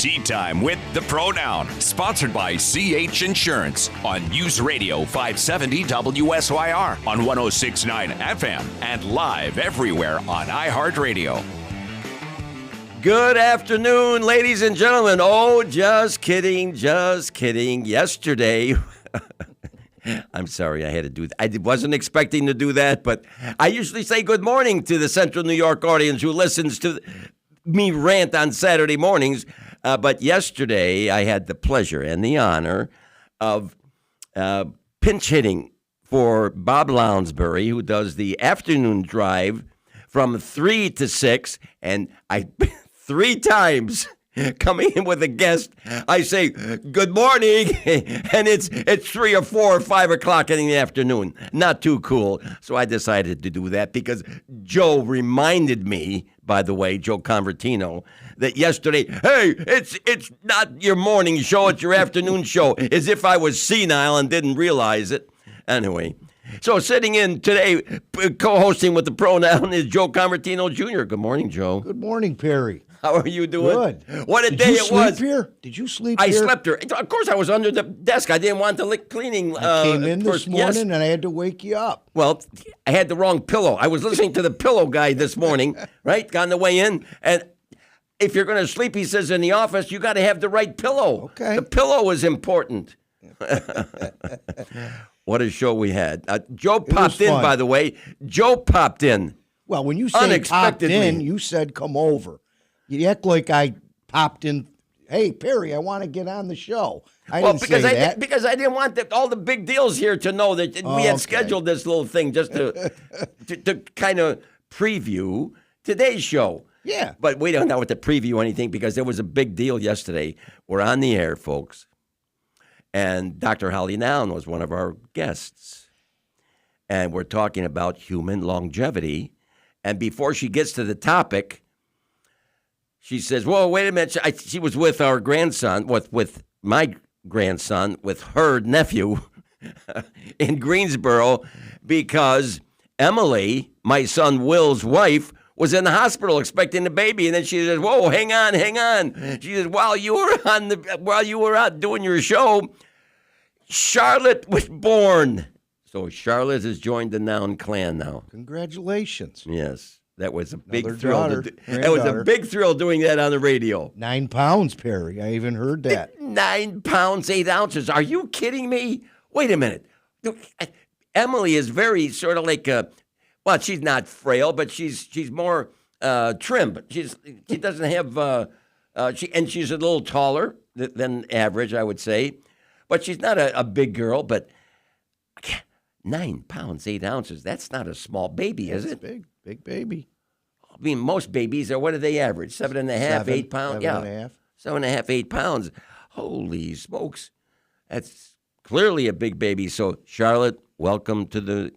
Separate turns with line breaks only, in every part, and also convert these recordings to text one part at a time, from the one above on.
Tea Time with the Pro Noun, sponsored by CH Insurance on News Radio 570 WSYR on 106.9 FM and live everywhere on iHeartRadio.
Good afternoon, ladies and gentlemen. Oh, just kidding. Yesterday, I'm sorry I had to do that. I wasn't expecting to do that, but I usually say good morning to the Central New York audience who listens to me rant on Saturday mornings. But yesterday, I had the pleasure and the honor of pinch hitting for Bob Lounsbury, who does the afternoon drive from 3 to 6, and I 3 times coming in with a guest, I say, good morning, and it's 3 or 4 or 5 o'clock in the afternoon. Not too cool. So I decided to do that because Joe reminded me, by the way, Joe Convertino, that yesterday, hey, it's not your morning show, it's your afternoon show, as if I was senile and didn't realize it. Anyway, so sitting in today, co-hosting with the Pro Noun is Joe Convertino Jr. Good morning, Joe.
Good morning, Perry.
How are you doing?
Good.
What a day it was.
Did you sleep
I
here?
slept here. Of course, I was under the desk. I didn't want the cleaning.
I came in this morning
yes.
and I had to wake you up.
Well, I had the wrong pillow. I was listening to the pillow guy this morning, right? On the way in. And if you're going to sleep, he says, in the office, you got to have the right pillow.
Okay.
The pillow is important. What a show we had. Joe popped in, by the way. Joe popped in.
Well, when you say popped in, you said come over. You act like I popped in. Hey, Perry, I want to get on the show. I didn't say that.
Because I didn't want all the big deals here to know that we had scheduled this little thing just to kind of preview today's show.
Yeah.
But we don't know what to preview anything because there was a big deal yesterday. We're on the air, folks. And Dr. Holly Noun was one of our guests. And we're talking about human longevity. And before she gets to the topic, she says, well, wait a minute. She was with our grandson, with my grandson, with her nephew in Greensboro because Emily, my son Will's wife, was in the hospital expecting a baby. And then she says, whoa, hang on. She says, while you were out doing your show, Charlotte was born. So Charlotte has joined the Noun clan now.
Congratulations.
Yes. That was a big
Another
thrill.
daughter,
That was a big thrill doing that on the radio.
9 pounds, Perry. I even heard that.
9 pounds, 8 ounces. Are you kidding me? Wait a minute. Emily is very sort of like well, she's not frail, but she's more trim. She doesn't have and she's a little taller than average, I would say. But she's not a big girl, but 9 pounds, 8 ounces. That's not a small baby, is it?
Big baby.
I mean, most babies are, what do they average? 7.5, 8 pounds?
7.5.
7.5, 8 pounds. Holy smokes. That's clearly a big baby. So, Charlotte, welcome to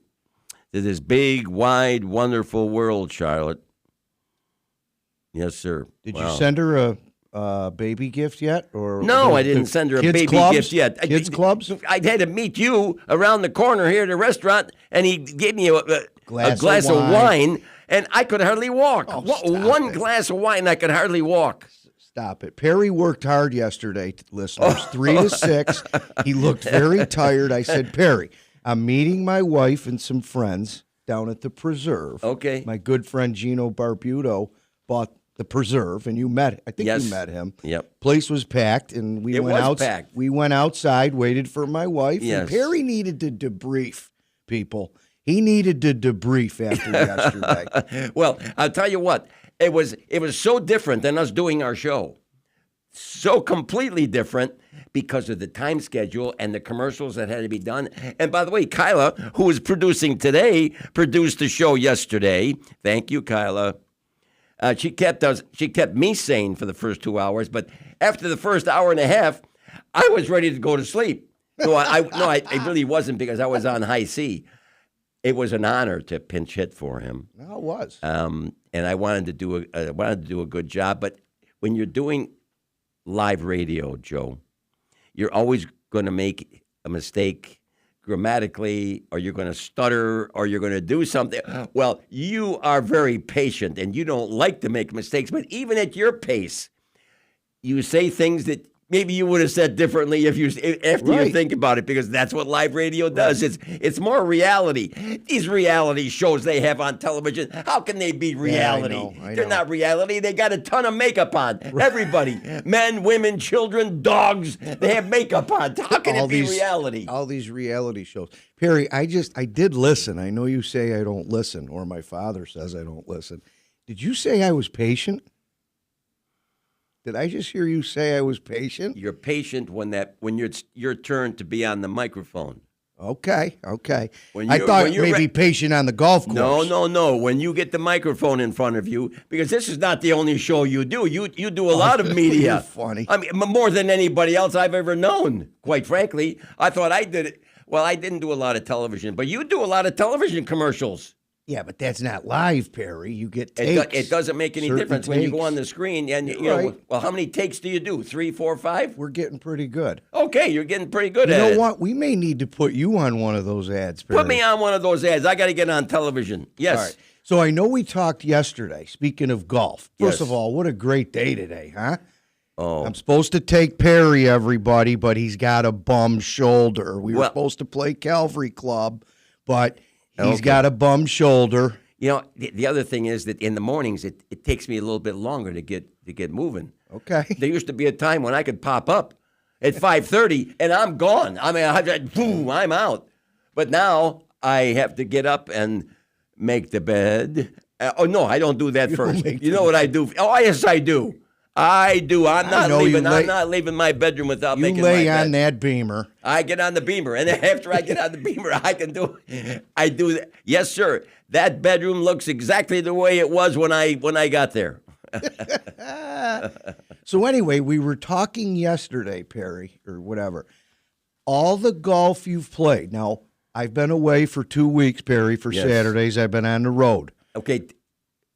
this big, wide, wonderful world, Charlotte. Yes, sir.
Did you send her a baby gift yet? Or
no, I didn't send her a baby gift yet.
Kids clubs?
I had to meet you around the corner here at the restaurant, and he gave me a glass of wine, and I could hardly walk. One glass of wine, I could hardly walk.
Stop it. Perry worked hard yesterday, listeners, 3 to 6. He looked very tired. I said, Perry, I'm meeting my wife and some friends down at the Preserve.
Okay.
My good friend Gino Barbuto bought the Preserve, and you met him.
Yep.
Place was packed, and we went outside, waited for my wife.
Yes.
And Perry needed to debrief people. He needed to debrief after yesterday.
Well, I'll tell you what. It was so different than us doing our show. So completely different because of the time schedule and the commercials that had to be done. And by the way, Kyla, who is producing today, produced the show yesterday. Thank you, Kyla. She kept me sane for the first 2 hours, but after the first hour and a half, I was ready to go to sleep. No, I really wasn't because I was on high C. It was an honor to pinch hit for him.
No, it was.
And I wanted to do a good job. But when you're doing live radio, Joe, you're always going to make a mistake grammatically, or you're going to stutter, or you're going to do something. Well, you are very patient, and you don't like to make mistakes. But even at your pace, you say things that maybe you would have said differently after you
Right.
think about it, because that's what live radio does. It's more reality. These reality shows they have on television, how can they be reality?
I
They're
know.
not reality. They got a ton of makeup on. Everybody, men, women, children, dogs, they have makeup on. How can it be reality?
All these reality shows. Perry, I did listen. I know you say I don't listen, or my father says I don't listen. Did you say I was patient? Did I just hear you say I was patient?
You're patient when it's your turn to be on the microphone.
Okay.
When
I
you're-
thought
when you're
maybe
re-
patient on the golf course.
No. When you get the microphone in front of you, because this is not the only show you do. You do a lot of media.
You're funny.
I mean, more than anybody else I've ever known, quite frankly. I thought I did it. Well, I didn't do a lot of television, but you do a lot of television commercials.
Yeah, but that's not live, Perry. You get takes.
It doesn't make any
certain
difference when you go
takes.
on the screen. And, you
Right.
know, well, how many takes do you do? 3, 4, 5?
We're getting pretty good.
Okay, you're getting pretty good
You
at
know
it.
what? We may need to put you on one of those ads, Perry.
Put me on one of those ads. I got to get on television. Yes.
All right. So I know we talked yesterday, speaking of golf. First
Yes.
of all, what a great day today, huh?
Oh.
I'm supposed to take Perry, everybody, but he's got a bum shoulder. We were
Well-
supposed to play Calvary Club, but he's
Okay.
got a bum shoulder.
You know, the other thing is that in the mornings it takes me a little bit longer to get moving.
Okay.
There used to be a time when I could pop up at 5:30 and I'm gone. I mean, boom, I'm out. But now I have to get up and make the bed. Oh no, I don't do that first.
make
You know what I do? Oh yes, I do. I do. I'm not
know you
leaving.
lay-
I'm not leaving my bedroom without
You
making
lay
my
on
bed.
that beamer.
I get on the beamer, and then after I get on the beamer, I do that. Yes, sir. That bedroom looks exactly the way it was when I got there.
So anyway, we were talking yesterday, Perry, or whatever. All the golf you've played. Now, I've been away for 2 weeks, Perry, for
Yes.
Saturdays. I've been on the road.
Okay,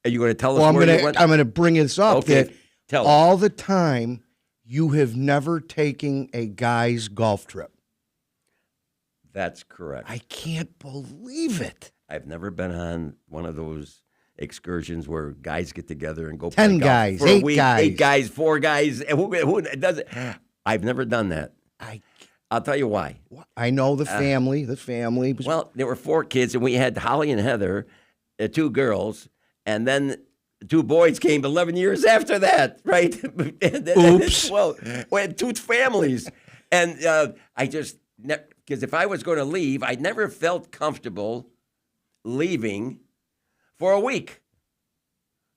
are you going to tell us
Well,
where you went?
I'm gonna bring this up
Okay,
that
tell us.
all the time you have never taken a guy's golf trip.
That's correct.
I can't believe it.
I've never been on one of those excursions where guys get together and go
10
play golf
guys,
for a
8
week.
guys.
8 guys, 4 guys. Who does it? I've never done that. I'll tell you why.
I know the family. The family was
Well, there were 4 kids, and we had Holly and Heather, 2 girls, and then 2 boys came 11 years after that, right?
Oops.
Well, we had 2 families. And I just, because if I was going to leave, I never felt comfortable leaving for a week.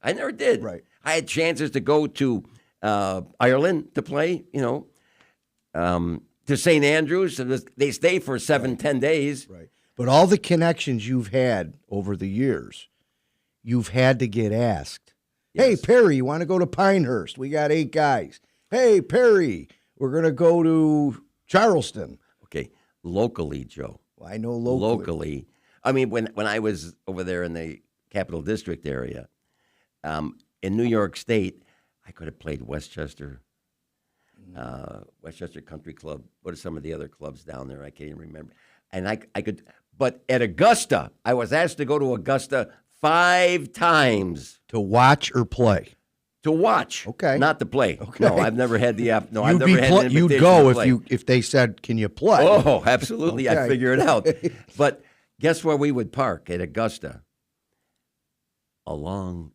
I never did.
Right.
I had chances to go to Ireland to play, to St. Andrews. And they stay for 7-10 days.
right. But all the connections you've had over the years, you've had to get asked. Hey,
Yes.
Perry, you want to go to Pinehurst? We got 8 guys. Hey, Perry, we're going to go to Charleston.
Okay, locally, Joe.
Well, I know locally.
I mean, when I was over there in the Capital District area, in New York State, I could have played Westchester Country Club. What are some of the other clubs down there? I can't even remember. And I could, but at Augusta, I was asked to go to Augusta 5 times
To watch or play.
to watch.
Okay.
Not to play.
Okay.
No, I've never had the app. No, I've
You'd
never
be
had
pla-
an
you'd
invitation
go
to
if
play.
if they said, "Can you play?"
Oh, absolutely. I
Okay.
figure it out. But guess where we would park at Augusta? Along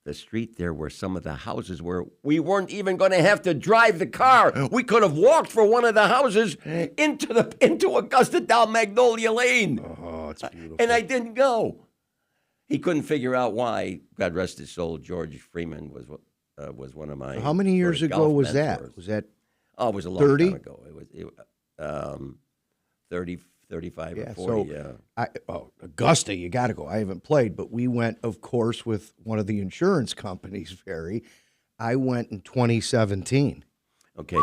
the street there where some of the houses were. We weren't even going to have to drive the car. We could have walked for one of the houses into Augusta down Magnolia Lane.
Oh, it's beautiful.
And I didn't go. He couldn't figure out why. God rest his soul. George Freeman was one of my.
How many years
sort of
ago
golf
was that?
mentors.
Was that
Oh, it was a long
30?
time ago. It was 30, 35 or
Yeah,
40.
so Augusta, you got to go. I haven't played, but we went, of course, with one of the insurance companies, Perry. I went in 2017.
Okay.